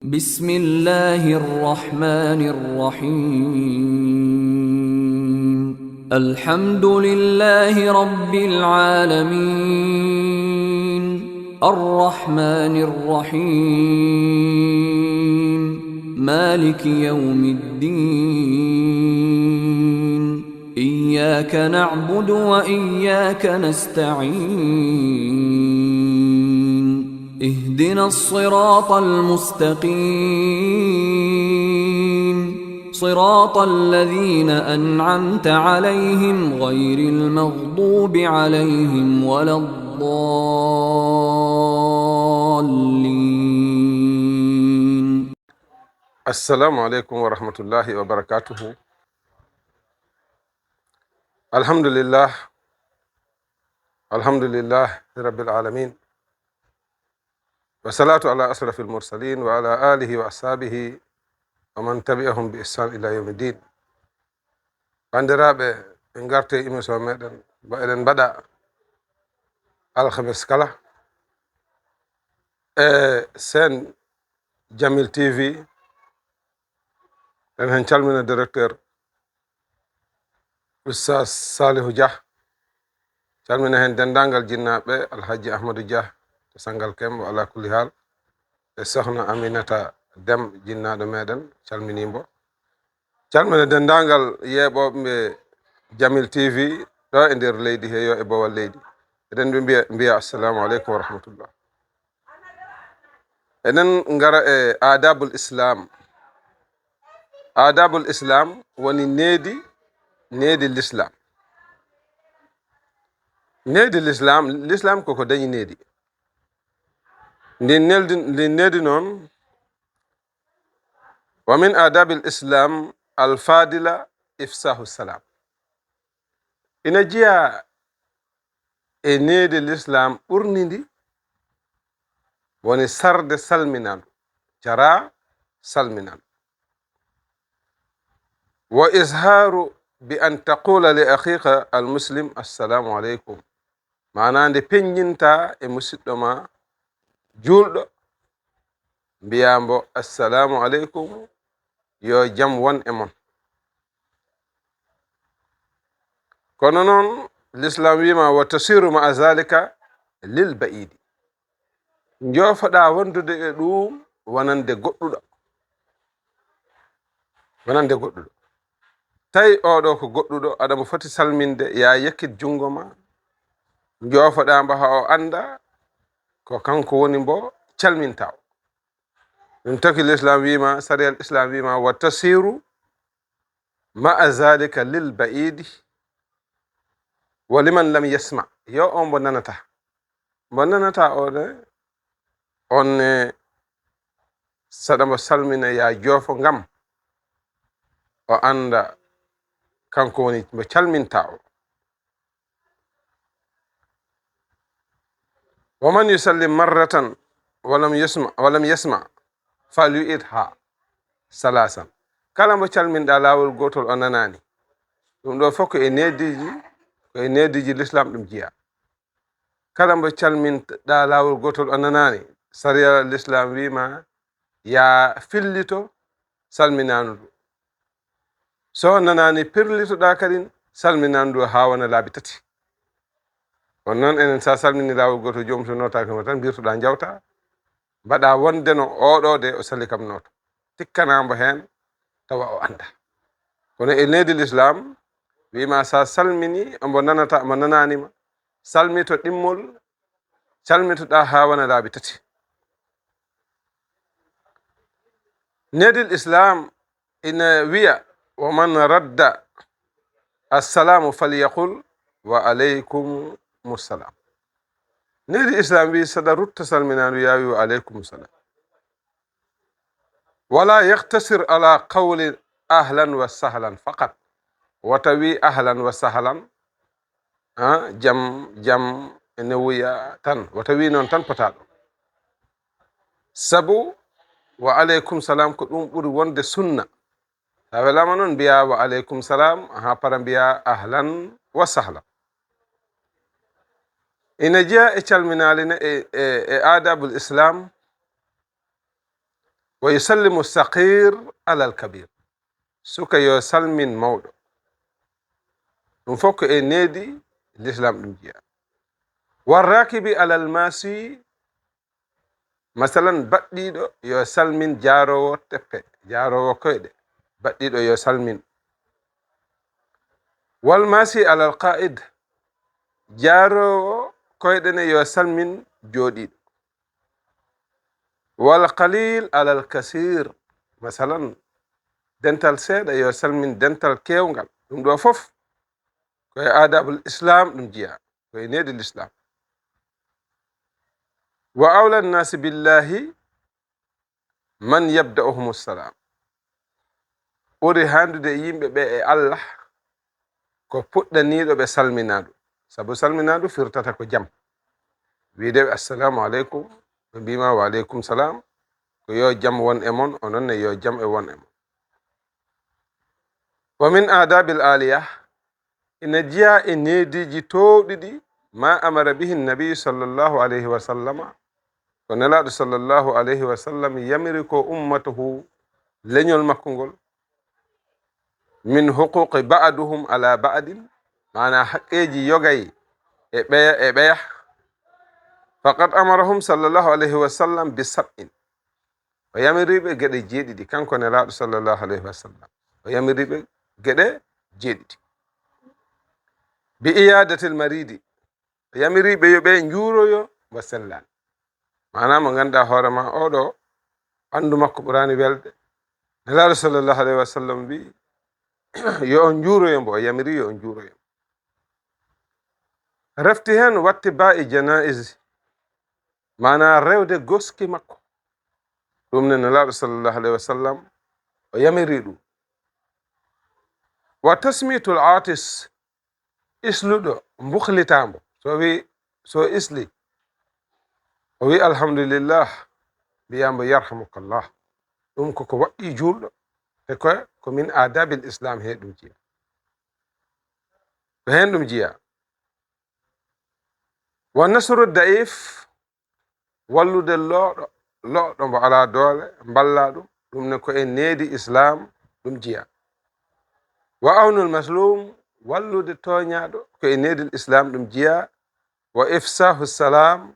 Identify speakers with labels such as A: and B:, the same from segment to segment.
A: بسم الله الرحمن الرحيم الحمد لله رب العالمين الرحمن الرحيم مالك يوم الدين إياك نعبد وإياك نستعين اهدنا الصراط المستقيم صراط الذين أنعمت عليهم غير المغضوب عليهم ولا الضالين.
B: السلام عليكم ورحمة الله وبركاته. الحمد لله رب العالمين، والصلاة على أشرف المرسلين وعلى آله وأصحابه ومن تبعهم بإحسان إلى يوم الدين. bandiraɓe ɓe garte émission meɗen mo eɗen mbaɗa alhamis kala sen Jamil TV. en hen calmina directeur Oustaz Salihou Dia, calmina hen dendagal jinnaɓe Alhaji Ahmadou Dia to Sangal Kembo ala kulli hal, e sohna Aminata Dem jinnaɗo meɗen calminimo. calmina dendagal yeɓoɓe Jamil TV ɗo e nder leydi he yo e bowal leydi. eɗen ɓe mbiya assalamu aleykum wa rahmatullah. eɗen gara e adabul islam. adabul islam woni needi l'islam. needi l'islam koko dañi needi. ndin needi noon wa min adabil islam alfadila ifsahu salam. ina jiya e needi l'islam ɓurni ndi woni sarde salminandu, jara salminandu, wa izharu bi an taqula li akhika al muslim assalamu aleykum. mana nde peññinta e musidɗo ma julɗo mbiyambo assalamu aleykum, yo jam won e mon. kono noon l'islam wima wa tasiru ma zalika lil ba'idi. jofoɗa wondude e ɗum wonande goɗɗuɗo. tawi oɗo ko goɗɗuɗo aɗamo foti salminde ya yekkit jungo ma, jofoɗa mbo ha o anda ko kanko woni mbo calminta o. ɗum taki l'islam wima, sariyal islam wima wa tasiru ma zalika lil ba'idi wa liman lam yasma. yo o mbo nanata one onne saɗa mo salmina ya joofo ngam o anda kanko woni mo calminta o. wa man yusallim marratan walam yasma fal yu'id ha salasan. kala mo calminɗa lawol gotol o nanani. ɗum ɗo fof ko e neediji l'islam ɗum jiya. kala mo calminɗa lawol gotol o nanani, sariya l'islam wima ya fillito salminandu. so nanani pirlitoɗa kadin salminandu ha wona laabi tati. on noon enen sa salmini lawol gotol jomum so notakema tan mbirtoɗa jawta mbaɗa wonde no oɗo de o sali kam noto, tikkanambo hen tawa o anda. kono e needi l'islam wima sa salmini ombo nanata mo nananima, salmito ɗimmol, salmitoɗa ha wona laabi tati. needi l'islam ina wiya wa man radda assalamu falyaqul wa aleykum salam. needi islam wi saɗa rutta salminandu yawi wa aleykum salam. wala yaktasir ala qawli ahlan wa sahlan faqat. wata wi ahlan wa sahlan jam ene wuya tan, wata wi noon tan potaɗo. sabu wa aleykum salam ko ɗum ɓuri wonde sunna. sa welama noon mbiya wa aleykum salam ha para mbiya ahlan wa sahlan. ina jeeya e calminali ne e adabul islam wa yusallimu saqir ala alkabir. Suka yo salmin mawɗo. ɗum fof ko e needi l'islam ɗum jiya. Warrakibi ala almasi, masalan baɗɗiɗo yo salmin jaarowo teppe, jaarowo koyɗe, baɗɗiɗo yo salmin. Walmasi ala alqa'id, jaarowo koyɗene yo salmin jooɗiɗo. Walqalil ala alkasir, masalan dental seeɗa yo salmin dental kewngal. ɗum ɗo fof koye adabul islam ɗum jiya, koye needi l'islam. Wa awla nnasi billahi man yabda'uhum salam, ɓuri handude yimɓe ɓe e allah ko puɗɗaniɗo ɓe salminaɗo, sabu salminaɗo firtata ko jam. wiide assalamu aleykum, ɓe mbima wa aleykum salam, ko yo jam won e mon, ononne yo jam e won e mon. Wa min adabil aliyah, ina jiya e neediji towɗiɗi ma amara bihi nabi sallallahu alayhi wa sallama, ko nelaɗo sallallahu alayhi wa sallam yamiri ko ummatahu leñol makko ngol, min huquqi ba'duhum ala ba'din, mana haqqeji yogay e ɓeya. Faqad amarahum sallallahu alayhi wa sallam bi sab'in, o yamiriɓe geɗe jeeɗiɗi, kanko nelaɗo sallallahu alayhi wa sallam o yamiriɓe geɗe jeeɗiɗi. Bi iyadatil maridi, o yamiriɓe yoɓe njuuroyo mo sellani, mana mo ganduɗa hoorema oɗo ɓandu makko ɓurani welde, nelaɗo sallallahu alayhi wa sallam wi yo on njuuroyo mbo, o yamiri yo on njuuroyo. Refti hen watti ba e janaiz, mana rewde goski makko, ɗum ne nelaɗo sallallahu alayhi wa sallam o yamiri ɗum. Wa tasmitul atis, isluɗo mbuhlitamo, so isli o wi alhamdulillah, mbiyamo yarhamukallah, ɗum koko waɗɗi juulɗo, te ko min adabil islam he ɗum jiya, ko hen ɗum jiya. Wa nasru daif, wallude loɗo mbo ala doole, mballa ɗum ne ko e needi islam ɗum jiya. Wa awnul maslum, wallude toñaɗo, ko e needi islam ɗum jiya. Wa ifsahu salam,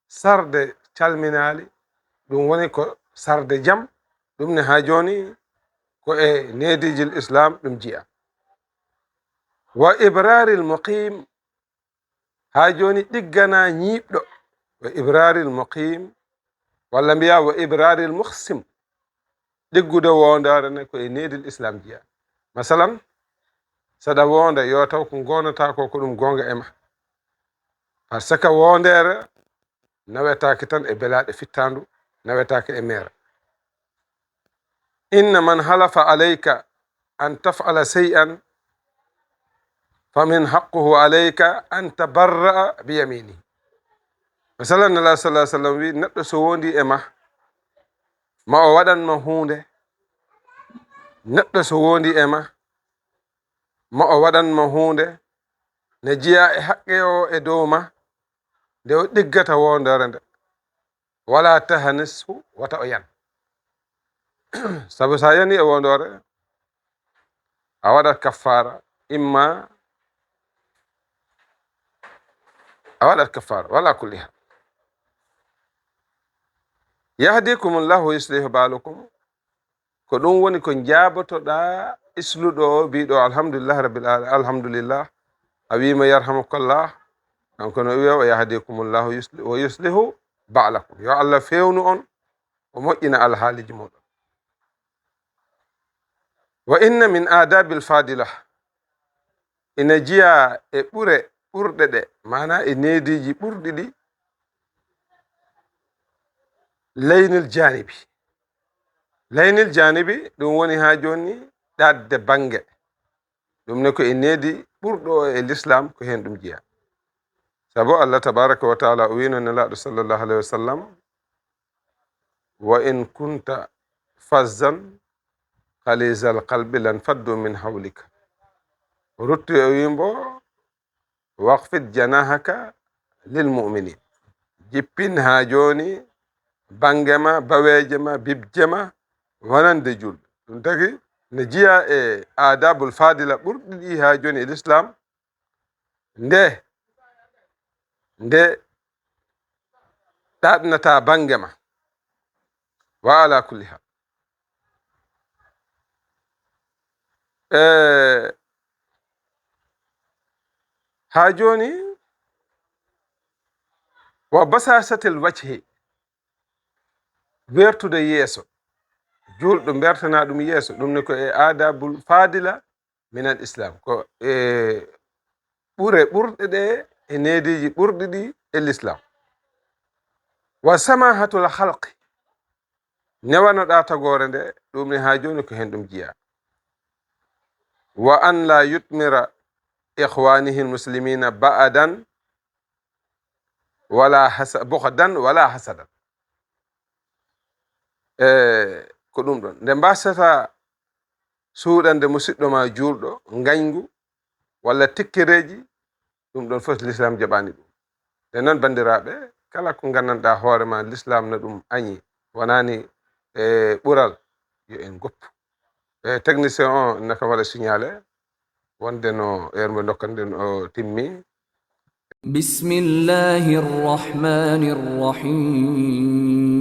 B: sarde calminali, ɗum woni ko sarde jam, ɗum ne ha joni ko e needijil islam ɗum jiya. Wa ibraril muqim, ha joni ɗiggana ñiiɓɗo. Wa ibraril muqim, walla mbiya wa ibraril muhsim, ɗiggude wondare ne ko e needil islam jiya. Masalan saɗa wonda yo taw ko gonata ko ɗum gonga ema, par ce que wondere nawetake tan e belaɗe fittandu, nawetake e mere. Inna man halafa alayka an taf'ala shay'an famin haqquhu alayka an tabarra'a bi yamini. Masalan nala sallallahu alaihi wasallam wi neɗɗo so wondi e ma o waɗanma hunde, neɗɗo so wondi e ma o waɗanma hunde ne jiya e haqqe o e dow ma, nde o ɗiggata wondore nde, wala tahanishu, wata o yan. sabu sa yani e wondore a waɗat kaffara, imma a waɗat kaffara, wala kulli hal. Yahdikumullahu wa yuslihu balukum, ko ɗum woni ko jabotoɗa isluɗo biɗo alhamdulillah rabbil alamin, alhamdulillah a wima yarhamukallah, kanko no wiya wa yahdikumullahu wa yuslihu ba'lakum, yo Allah fewnu on o moƴƴina alhaaliji moɗon. Wa inna min adabil fadila, ina jiya e ɓurɗe ɗe, mana e neediji ɓurɗi ɗi, laynil janibi. Laynil janibi ɗum woni ha joni ɗadde bange, ɗum ne ko e needi ɓurɗo e l'islam ko hen ɗum jiya. Sabu Allah tabaraka wa taala o wino nelaɗo sallallahu alayhi wa sallam wa in kunta fazzan khalizal qalbi lan faddu min hawlika, rutti o wimbo waqfid janahaka lil mu'minin, jippin ha joni bangema bawejema bibjema wonande julɓe ɗum tagi ne jiya e adabul fadila ɓurɗi ɗi ha joni e l'islam nde ɗaɗnata bangema wa ala kulli hal ha joni wa basasatil wajhi wertude yeeso julɗo bertana ɗum yeeso ɗum ne ko e adabul fadila min al islam ko e ɓurɗe ɗe e nediji ɓurɗi ɗi e l'islam wa samahatul halqi newanoɗa tagore nde ɗum ne ha joni ko hen ɗum jiya wa an la yutmira ikhwanihi almuslimina ba'dan wala bughdan wala hasadan ko ɗum ɗon nde mbasata suuɗande musidɗo ma julɗo ngayngu walla tikkireji ɗum ɗon fof l'islam jaɓani ɗum nde noon bandiraɓe kala ko gandanɗa hoorema l'islam no ɗum añi wonani ɓural yo en goppu technicien o naka waɗa signalé wonde no yermo dokkanden o timmi.
A: Bismillahir Rahmanir Rahim.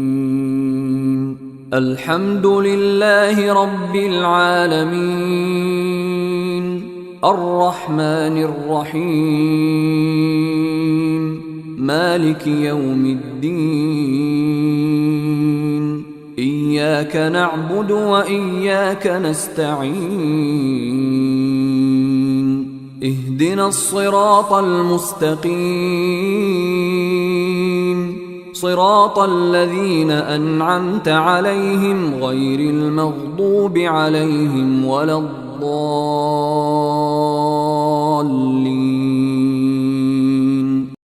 A: Alhamdulillahi Rabbil Alamin. Ar-Rahmanir Rahim. Maliki Yawmiddin. Iyyaka na'budu wa iyyaka nasta'in. اهدنا الصراط المستقيم صراط الذين أنعمت عليهم غير المغضوب عليهم ولا الضالين